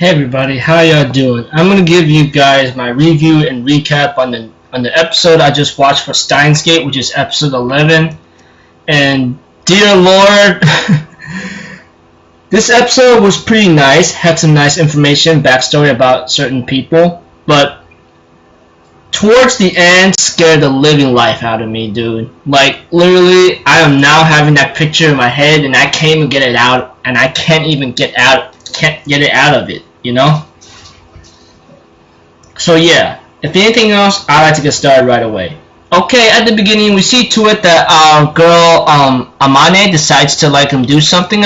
Hey everybody, how y'all doing? I'm gonna give you guys my review and recap on the episode I just watched for Steins Gate, which is episode 11. And dear Lord, this episode was pretty nice. Had some nice information, backstory about certain people, but towards the end, scared the living life out of me, dude. Like literally, I am now having that picture in my head, and I can't even get it out, and I can't even get it out of it. You know? So yeah, if anything else, I'd like to get started right away. Okay, at the beginning, we see to it that our girl, Amane decides to do something,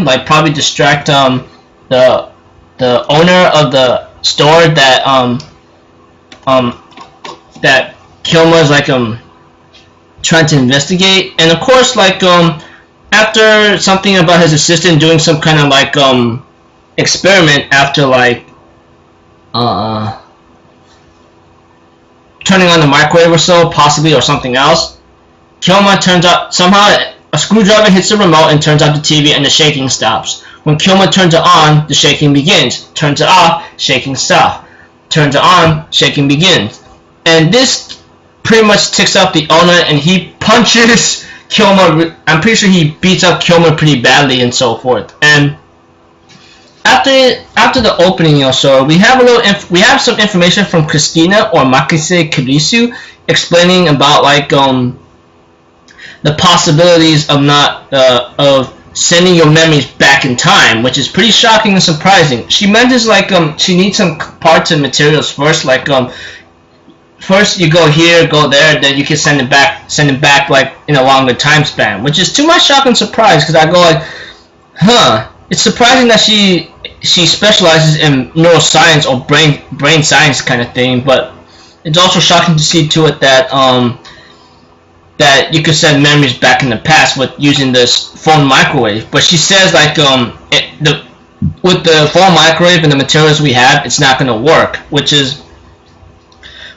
like probably distract, the owner of the store that, that Kilma's, like, trying to investigate. And of course, like, after something about his assistant doing some kind of, like, experiment after, like, turning on the microwave or so, possibly, or something else, Kilma turns out, somehow a screwdriver hits the remote and turns off the TV, and the shaking stops. When Kilma turns it on, the shaking begins. Turns it off, shaking stops. Turns it on, shaking begins. And this pretty much ticks off the owner, and he punches Kilma. I'm pretty sure he beats up Kilma pretty badly and so forth. And after the opening or so, we have some information from Christina or Makise Kirisu explaining about, like, the possibilities of sending your memories back in time, which is pretty shocking and surprising. She mentions, like, she needs some parts and materials first, like, first you go here, go there, then you can send it back like in a longer time span, which is to my shock and surprise, because I go like, huh. It's surprising that she specializes in neuroscience or brain science kind of thing, but it's also shocking to see to it that that you could send memories back in the past with using this phone microwave. But she says, like, with the phone microwave and the materials we have, it's not gonna work, which is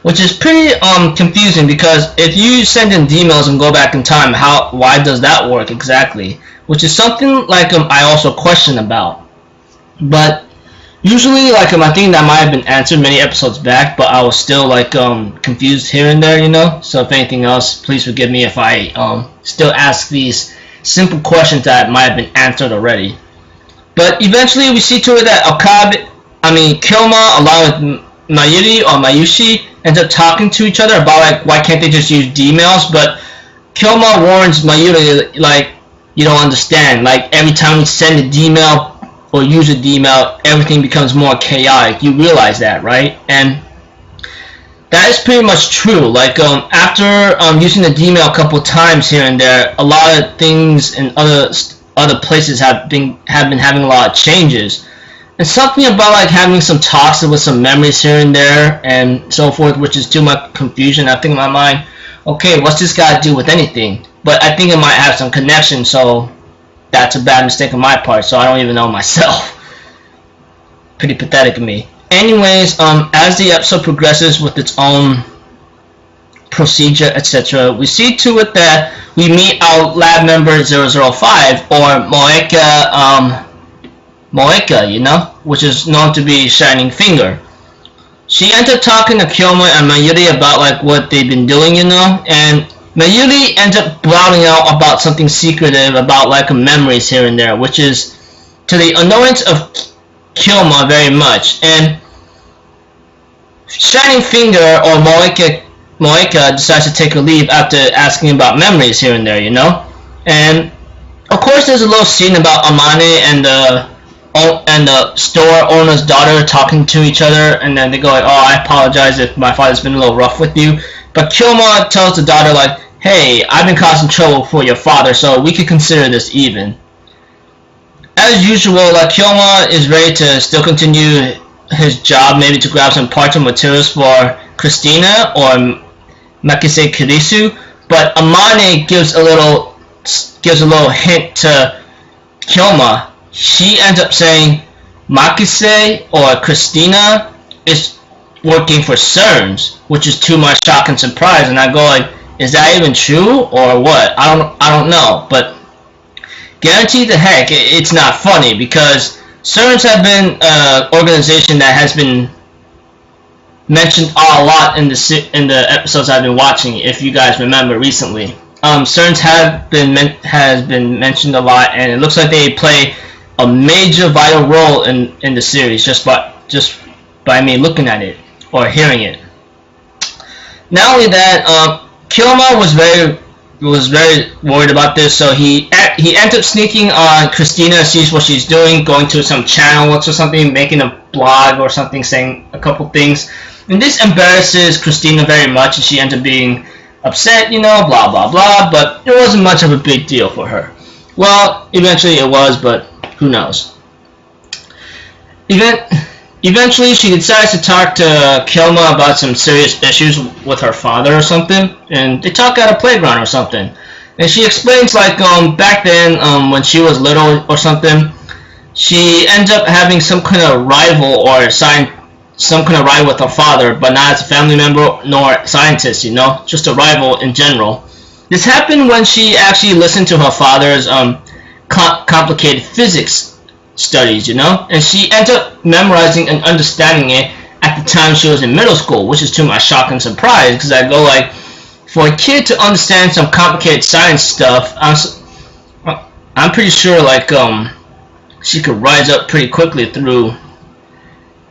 pretty confusing, because if you send in emails and go back in time, why does that work exactly? Which is something, like, I also question about. But usually, like, I think that might have been answered many episodes back, but I was still, like, confused here and there, you know? So if anything else, please forgive me if I still ask these simple questions that might have been answered already. But eventually we see to it that Kilma, along with Mayuri or Mayushi, ends up talking to each other about, like, why can't they just use D-mails? But Kilma warns Mayuri, like, you don't understand. Like, every time we send a D-mail or use a D-mail, everything becomes more chaotic. You realize that, right? And that is pretty much true. Like, after using the D-mail a couple times here and there, a lot of things in other places have been having a lot of changes. And something about, like, having some talks with some memories here and there and so forth, which is too much confusion. I think in my mind, okay, what's this got to do with anything? But I think it might have some connection, so that's a bad mistake on my part, so I don't even know myself. Pretty pathetic of me. Anyways, as the episode progresses with its own procedure, etc., we see to it that we meet our lab member 005, or Moeka, you know, which is known to be Shining Finger. She ends up talking to Kilma and Mayuri about, like, what they've been doing, you know, and Mayuri ends up blowing out about something secretive about, like, memories here and there, which is to the annoyance of Kilma very much. And Shining Finger or Moeka decides to take a leave after asking about memories here and there, you know. And of course, there's a little scene about Amane and the store owner's daughter talking to each other, and then they go like, oh, I apologize if my father's been a little rough with you. But Kilma tells the daughter, like, hey, I've been causing trouble for your father, so we could consider this even. As usual, like, Kilma is ready to still continue his job, maybe to grab some parts and materials for Christina or Makise Kirisu, but Amane gives a little hint to Kilma. She ends up saying Makise or Christina is working for CERNs, which is to my shock and surprise, and I go like, is that even true or what? I don't know, but guaranteed the heck it's not funny, because Servants have been an organization that has been mentioned a lot in the episodes I've been watching. If you guys remember recently, Servants has been mentioned a lot, and it looks like they play a major vital role in the series just by me looking at it or hearing it. Not only that, Kilma was very worried about this, so he ended up sneaking on Christina, sees what she's doing, going to some channel or something, making a blog or something, saying a couple things, and this embarrasses Christina very much, and she ends up being upset, blah blah blah, but it wasn't much of a big deal for her. Well, eventually it was, but who knows. Eventually, she decides to talk to Kilma about some serious issues with her father or something, and they talk at a playground or something. And she explains, like, back then, when she was little or something, she ends up having some kind of rival or some kind of rival with her father, but not as a family member nor scientist, just a rival in general. This happened when she actually listened to her father's complicated physics studies, and she ended up memorizing and understanding it at the time she was in middle school, which is to my shock and surprise, because I go like, for a kid to understand some complicated science stuff, I'm pretty sure like she could rise up pretty quickly through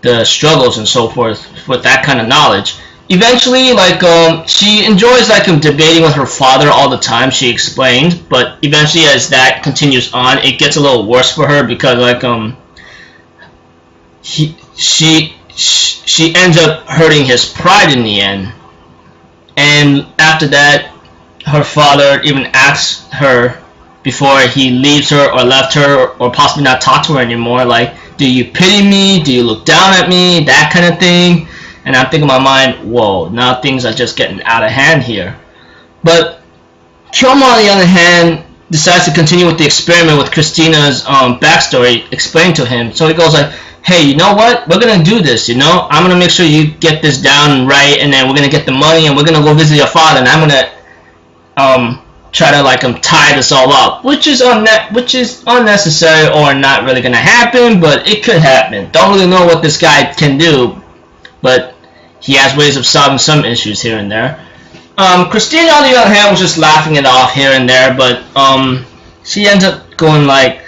the struggles and so forth with that kind of knowledge. Eventually, like, she enjoys, like, debating with her father all the time, she explained, but eventually as that continues on, it gets a little worse for her because, like, she ends up hurting his pride in the end. And after that, her father even asks her before he leaves her or left her or possibly not talk to her anymore, like, do you pity me? Do you look down at me? That kind of thing. And I'm thinking in my mind, whoa, now things are just getting out of hand here. But Kilma, on the other hand, decides to continue with the experiment with Christina's backstory explained to him. So he goes like, hey, you know what? We're going to do this, I'm going to make sure you get this down right, and then we're going to get the money, and we're going to go visit your father, and I'm going to try to, like, tie this all up, which is unnecessary or not really going to happen, but it could happen. Don't really know what this guy can do, but he has ways of solving some issues here and there. Christina, on the other hand, was just laughing it off here and there, but she ends up going like,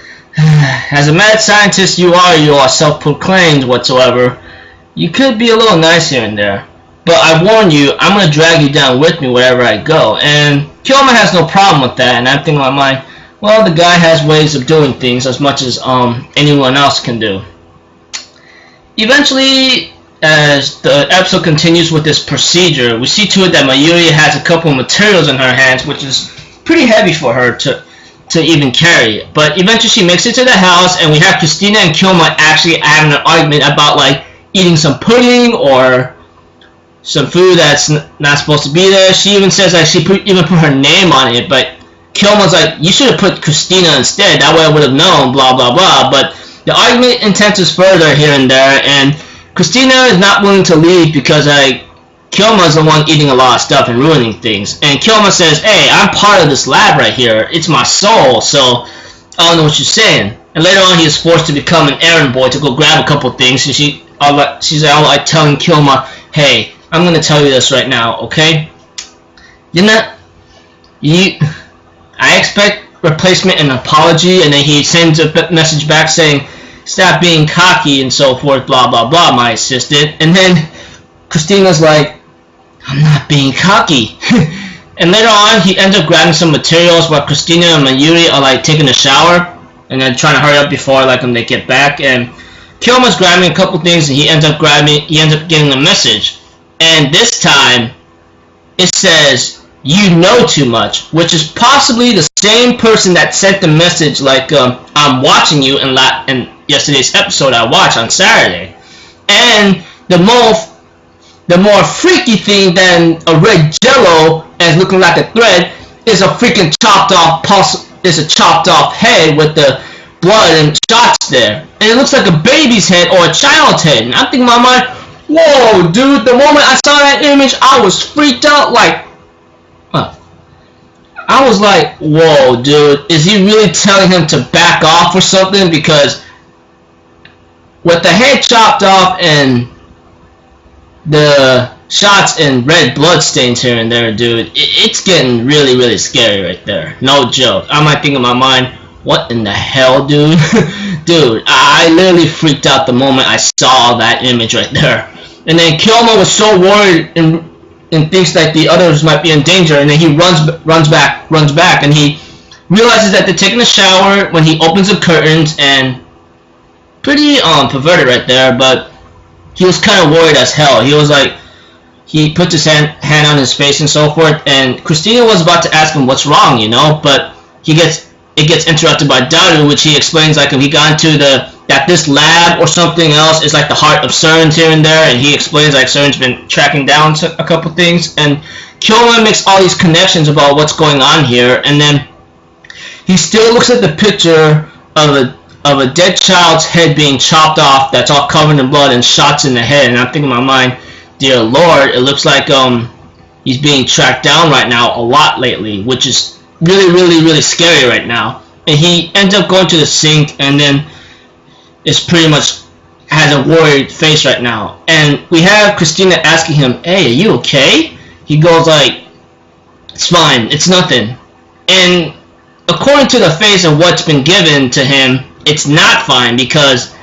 as a mad scientist you are self-proclaimed whatsoever, you could be a little nice here and there, but I warn you, I'm going to drag you down with me wherever I go. And Kilma has no problem with that, and I'm thinking in my mind, well, the guy has ways of doing things as much as anyone else can do. Eventually, as the episode continues with this procedure, we see to it that Mayuri has a couple of materials in her hands, which is pretty heavy for her to even carry. But eventually she makes it to the house, and we have Christina and Kilma actually having an argument about like eating some pudding or some food that's not supposed to be there. She even says like she even put her name on it, but Kilma's like, you should have put Christina instead, that way I would have known, blah blah blah. But the argument intensifies further here and there, and Christina is not willing to leave because Kilma's the one eating a lot of stuff and ruining things. And Kilma says, hey, I'm part of this lab right here. It's my soul, so I don't know what you're saying. And later on, he is forced to become an errand boy to go grab a couple things. And she's like telling Kilma, hey, I'm going to tell you this right now, okay? I expect replacement and apology. And then he sends a message back saying, stop being cocky and so forth, blah blah blah, my assistant. And then Christina's like, I'm not being cocky. And later on, he ends up grabbing some materials while Christina and Mayuri are like taking a shower and then trying to hurry up before like when they get back. And Kilma's grabbing a couple things, and he ends up getting a message. And this time, it says, you know too much, which is possibly the same person that sent the message like, I'm watching you in yesterday's episode I watched on Saturday. And the more freaky thing than a red jello and looking like a thread is a freaking chopped off head with the blood and shots there. And it looks like a baby's head or a child's head. And I'm thinking in my mind, whoa, dude, the moment I saw that image, I was freaked out like, I was like, whoa, dude, is he really telling him to back off or something? Because with the head chopped off and the shots and red blood stains here and there, dude, it's getting really, really scary right there. No joke. I might think in my mind, what in the hell, dude? Dude, I literally freaked out the moment I saw that image right there. And then Kilmer was so worried and thinks that the others might be in danger, and then he runs back, and he realizes that they're taking a shower when he opens the curtains, and pretty perverted right there, but he was kind of worried as hell. He was like, he put his hand on his face and so forth, and Christina was about to ask him what's wrong, you know, but it gets interrupted by Daru, which he explains like if he got into that this lab or something else is like the heart of Steins here and there, and he explains like Steins been tracking down a couple things, and Kilmer makes all these connections about what's going on here, and then he still looks at the picture of a dead child's head being chopped off that's all covered in blood and shots in the head, and I'm thinking in my mind, dear Lord, it looks like he's being tracked down right now a lot lately, which is really, really, really scary right now. And he ends up going to the sink, and then is pretty much has a worried face right now. And we have Christina asking him, hey, are you okay? He goes like, it's fine, it's nothing. And according to the face of what's been given to him, it's not fine, because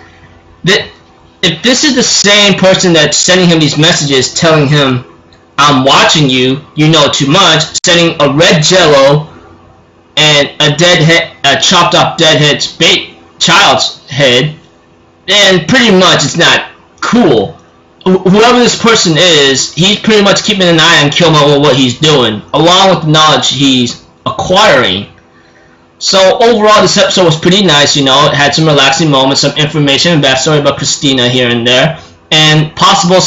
if this is the same person that's sending him these messages telling him, I'm watching you, you know too much, sending a red jello and a chopped off dead child's head, then pretty much it's not cool. Whoever this person is, he's pretty much keeping an eye on Kilmer with what he's doing, along with the knowledge he's acquiring. So overall, this episode was pretty nice, you know. It had some relaxing moments, some information and backstory about Christina here and there, and possible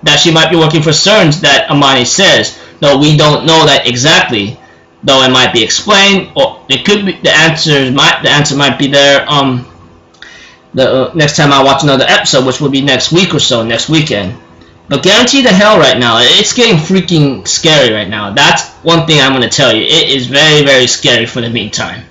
that she might be working for Steins, that Amani says, though we don't know that exactly. Though it might be explained, or it could be the answer might be there. Next time I watch another episode, which will be next week or so, next weekend. But guarantee the hell right now, it's getting freaking scary right now. That's one thing I'm gonna tell you. It is very, very scary for the meantime.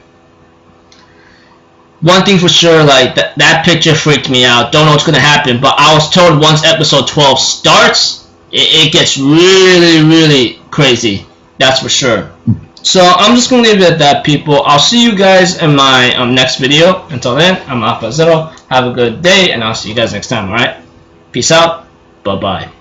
One thing for sure, like that picture freaked me out. Don't know what's gonna happen, but I was told once episode 12 starts, it gets really, really crazy. That's for sure. So I'm just gonna leave it at that, people. I'll see you guys in my next video. Until then, I'm Alpha Zero. Have a good day, and I'll see you guys next time. All right, peace out. Bye bye.